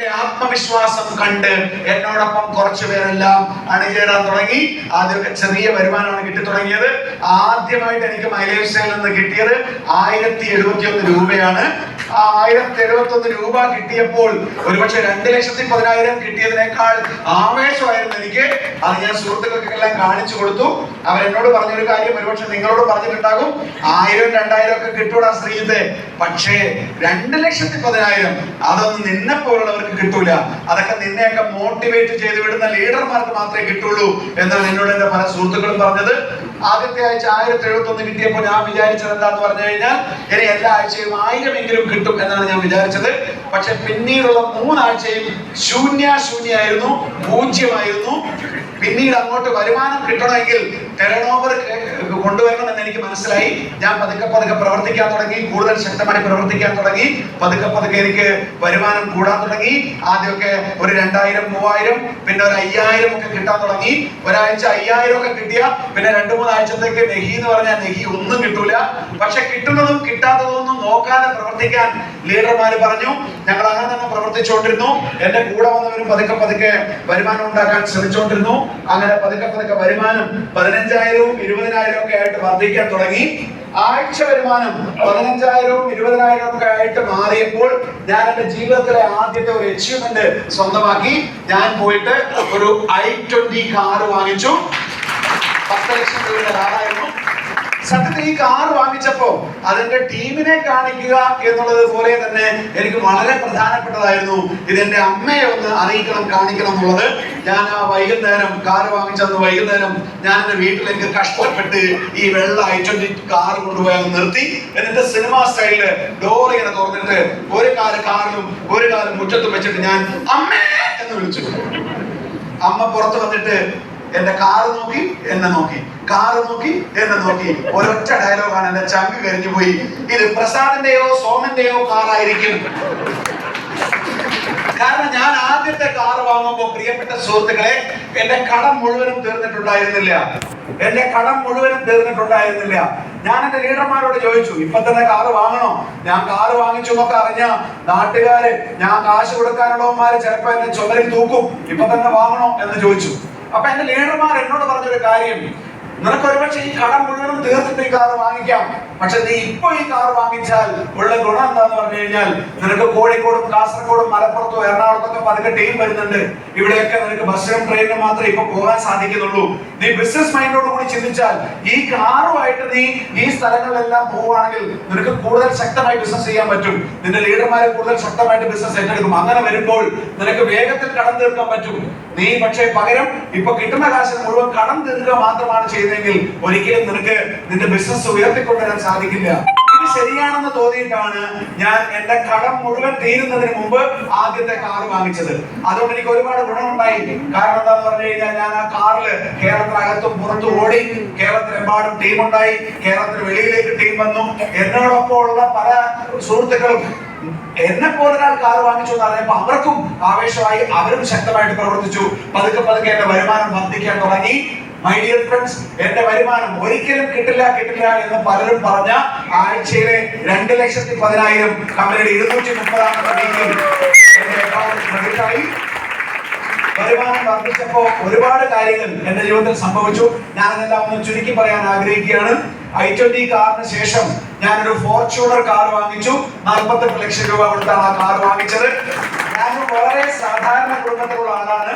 ആത്മവിശ്വാസം കണ്ട് എന്നോടൊപ്പം കുറച്ചു പേരെല്ലാം അണിചേരാൻ തുടങ്ങി. ആദ്യമൊക്കെ ചെറിയ വരുമാനമാണ് കിട്ടി തുടങ്ങിയത്. ആദ്യമായിട്ട് എനിക്ക് മൈലേജ് സെയിൽ നിന്ന് കിട്ടിയത് 1071 രൂപയാണ്. ആ 1071 രൂപ കിട്ടിയപ്പോൾ ഒരുപക്ഷെ 2,10,000 കിട്ടിയതിനേക്കാൾ ആവേശമായിരുന്നു എനിക്ക്. അത് ഞാൻ സുഹൃത്തുക്കൾക്കെല്ലാം കാണിച്ചു കൊടുത്തു. അവരെന്നോട് പറഞ്ഞൊരു കാര്യം ഒരുപക്ഷെ നിങ്ങളോട് പറഞ്ഞിട്ടുണ്ടാകും, 1000 2000 ഒക്കെ കിട്ടൂടാ ശ്രീജിത്തെ, പക്ഷേ 2,10,000 അതൊന്നും നിന്നെ പോലുള്ളവർക്ക് കിട്ടൂല. അതൊക്കെ നിന്നെയൊക്കെ മോട്ടിവേറ്റ് ചെയ്ത് വിടുന്ന ലീഡർമാർക്ക് മാത്രമേ കിട്ടുള്ളൂ എന്നാണ് എന്നോട് എന്റെ പല സുഹൃത്തുക്കളും പറഞ്ഞത്. ആദ്യത്തെ ആഴ്ച 1071 കിട്ടിയപ്പോൾ ഞാൻ വിചാരിച്ചത് എന്താന്ന് പറഞ്ഞു കഴിഞ്ഞാൽ ഇനി എല്ലാ ആഴ്ചയും 1000 എങ്കിലും കിട്ടും എന്നാണ് ഞാൻ വിചാരിച്ചത്. പക്ഷെ പിന്നീടുള്ള 3 ആഴ്ചയും ശൂന്യായിരുന്നു, പൂജ്യമായിരുന്നു. പിന്നീട് അങ്ങോട്ട് വരുമാനം കിട്ടണമെങ്കിൽ ടേൺ ഓവർ കൊണ്ടുവരണം എന്ന് എനിക്ക് മനസ്സിലായി. ഞാൻ പതുക്കെ പ്രവർത്തിക്കാൻ തുടങ്ങി, കൂടുതൽ ശക്തമായി പ്രവർത്തിക്കാൻ തുടങ്ങി. പതുക്കെ എനിക്ക് വരുമാനം കൂടാൻ തുടങ്ങി. ആദ്യമൊക്കെ ഒരു 2000 3000 പിന്നെ ഒരു 5000 ഒക്കെ കിട്ടാൻ തുടങ്ങി. ഒരാഴ്ച 5000 ഒക്കെ കിട്ടിയ പിന്നെ 2-3 ആഴ്ചത്തേക്ക് നെഹി എന്ന് പറഞ്ഞാൽ നെഹി ഒന്നും കിട്ടൂല. പക്ഷെ കിട്ടുന്നതും കിട്ടാത്തതൊന്നും നോക്കാതെ പ്രവർത്തിക്കാൻ ലീഡർമാര് പറഞ്ഞു. ഞങ്ങൾ അങ്ങനെ തന്നെ പ്രവർത്തിച്ചുകൊണ്ടിരുന്നു. എന്റെ കൂടെ വന്നവരും പതുക്കെ വരുമാനം ഉണ്ടാക്കാൻ ശ്രമിച്ചുകൊണ്ടിരുന്നു. അങ്ങനെ പതുക്കെ വരുമാനം 15,000 20,000 ഒക്കെ ആയിട്ട് വർദ്ധിക്കാൻ തുടങ്ങി. ആഴ്ച വരുമാനം 15,000 20,000 ഒക്കെ ആയിട്ട് മാറിയപ്പോൾ ഞാൻ എന്റെ ജീവിതത്തിലെ ആദ്യത്തെ ഒരു അച്ചീവ്മെന്റ് സ്വന്തമാക്കി. ഞാൻ പോയിട്ട് ഒരു i20 കാർ വാങ്ങിച്ചു. 10 ലക്ഷം രൂപയുടെ കാറായിരുന്നു. സത്യത്തിൽ ഈ കാർ വാങ്ങിച്ചപ്പോ അതിന്റെ ടീമിനെ കാണിക്കുക എന്നുള്ളത് പോലെ തന്നെ എനിക്ക് വളരെ പ്രധാനപ്പെട്ടതായിരുന്നു. ഇതെന്റെ അമ്മയെ ഒന്ന് അറിയിക്കണം, കാണിക്കണം എന്നുള്ളത്. ഞാൻ ആ വൈകുന്നേരം കാർ വാങ്ങിച്ചന്ന് വൈകുന്നേരം ഞാൻ എന്റെ വീട്ടിലേക്ക് കഷ്ടപ്പെട്ട് ഈ വെള്ള i20 കാർ കൊണ്ടുപോയി നിർത്തി. എന്നിട്ട് സിനിമ സ്റ്റൈലില് ഡോർ ഇങ്ങനെ തുറന്നിട്ട് ഒരു കാറിലും ഒരു കാലും മുറ്റത്തും വെച്ചിട്ട് ഞാൻ അമ്മേ എന്ന് വിളിച്ചു. അമ്മ പുറത്ത് വന്നിട്ട് എന്റെ കാറ് നോക്കി, എന്നെ നോക്കി, കാറ് നോക്കി, എന്നെ നോക്കി. ഒരൊറ്റ ഡയലോഗാണ് എന്റെ ചങ്ക് കരിഞ്ഞു പോയി. ഇത് പ്രസാദിന്റെയോ സോമന്റെയോ കാറായിരിക്കും. കാരണം ഞാൻ ആദ്യത്തെ കാർ വാങ്ങുമ്പോൾ പ്രിയപ്പെട്ട സുഹൃത്തുക്കളെ, എന്റെ കടം മുഴുവനും തീർന്നിട്ടുണ്ടായിരുന്നില്ല. ഞാൻ എന്റെ ലീഡർമാരോട് ചോദിച്ചു, ഇപ്പൊ തന്നെ കാറ് വാങ്ങണോ? ഞാൻ കാറ് വാങ്ങിച്ചു എന്നൊക്കെ അറിഞ്ഞ നാട്ടുകാര്, ഞാൻ കാശ് കൊടുക്കാനുള്ളവന്മാര് ചിലപ്പോ എന്നെ ചുമരിൽ തൂക്കും. ഇപ്പൊ തന്നെ വാങ്ങണോ എന്ന് ചോദിച്ചു. അപ്പൊ എന്റെ ലീഡർമാർ എന്നോട് പറഞ്ഞൊരു കാര്യം, നിനക്ക് ഒരുപക്ഷെ ഈ കടം മുഴുവനും തീർത്തിട്ട് ഈ കാർ വാങ്ങിക്കാം, പക്ഷെ നീ ഇപ്പൊ ഈ കാർ വാങ്ങിച്ചാൽ ഉള്ള ഗുണം എന്താന്ന് പറഞ്ഞു കഴിഞ്ഞാൽ നിനക്ക് കോഴിക്കോടും കാസർഗോഡും മലപ്പുറത്തും എറണാകുളത്തൊക്കെ പതുക്കെ ടീം വരുന്നുണ്ട്. ഇവിടെയൊക്കെ നിനക്ക് ബസ്സിനും ട്രെയിനിനും മാത്രമേ ഇപ്പൊ പോകാൻ സാധിക്കുന്നുള്ളൂ. നീ ബിസിനസ് മൈൻഡോട് കൂടി ചിന്തിച്ചാൽ ഈ കാറുമായിട്ട് നീ ഈ സ്ഥലങ്ങളിലെല്ലാം പോവുകയാണെങ്കിൽ നിനക്ക് കൂടുതൽ ശക്തമായി ബിസിനസ് ചെയ്യാൻ പറ്റും. നിന്റെ ലീഡർമാരെ കൂടുതൽ ശക്തമായിട്ട് ബിസിനസ് ഏറ്റെടുക്കും. അങ്ങനെ വരുമ്പോൾ നിനക്ക് വേഗത്തിൽ കടം തീർക്കാൻ പറ്റും. നീ പക്ഷേ പകരം ഇപ്പൊ കിട്ടുന്ന കാശിന് മുഴുവൻ കടം തീർക്കുക മാത്രമാണ് ചെയ്തെങ്കിൽ ഒരിക്കലും നിനക്ക് നിന്റെ ബിസിനസ് ഉയർത്തിക്കൊണ്ടുവരാൻ സാധിക്കില്ല. ഇത് ശരിയാണെന്ന് തോന്നിയിട്ടാണ് ഞാൻ എന്റെ കടം മുഴുവൻ തീരുന്നതിന് മുമ്പ് ആദ്യത്തെ കാർ വാങ്ങിച്ചത്. അതുകൊണ്ട് എനിക്ക് ഒരുപാട് ഗുണമുണ്ടായി. കാരണം എന്താന്ന് പറഞ്ഞു കഴിഞ്ഞാൽ ഞാൻ ആ കാറില് കേരളത്തിനകത്തും പുറത്തും ഓടി. കേരളത്തിലെമ്പാടും ടീം ഉണ്ടായി. കേരളത്തിന് വെളിയിലേക്ക് ടീം വന്നു. എന്നോടൊപ്പം ഉള്ള പല സുഹൃത്തുക്കളും എന്നെ പോലെ ഒരാൾ കാർ വാങ്ങിച്ചു എന്ന് അറിഞ്ഞപ്പോ അവർക്കും ആവേശമായി. അവരും ശക്തമായിട്ട് പ്രവർത്തിച്ചു. പതുക്കെ എന്റെ വരുമാനം വർദ്ധിക്കാൻ തുടങ്ങി. മൈ ഡിയർ ഫ്രണ്ട്സ്, എന്റെ വരുമാനം ഒരിക്കലും കിട്ടില്ല എന്ന് പലരും പറഞ്ഞ ആഴ്ചയിലെ 2,10,000 കമ്പനിയുടെ 230 എന്റെ അക്കൗണ്ടിൽ ക്രെഡിറ്റ് ആയി. വരുമാനം വർദ്ധിച്ചപ്പോ ഒരുപാട് കാര്യങ്ങൾ എന്റെ ജീവിതത്തിൽ സംഭവിച്ചു. ഞാനതെല്ലാം ഒന്ന് ചുരുക്കി പറയാൻ ആഗ്രഹിക്കുകയാണ്. i20 കാറിന് ശേഷം ഞാനൊരു ഫോർച്യൂണർ കാർ വാങ്ങിച്ചു. 48 ലക്ഷം രൂപ കൊടുത്താണ് ആ കാർ വാങ്ങിച്ചത്. ഞാൻ വളരെ സാധാരണ കുടുംബത്തിലുള്ള ആളാണ്.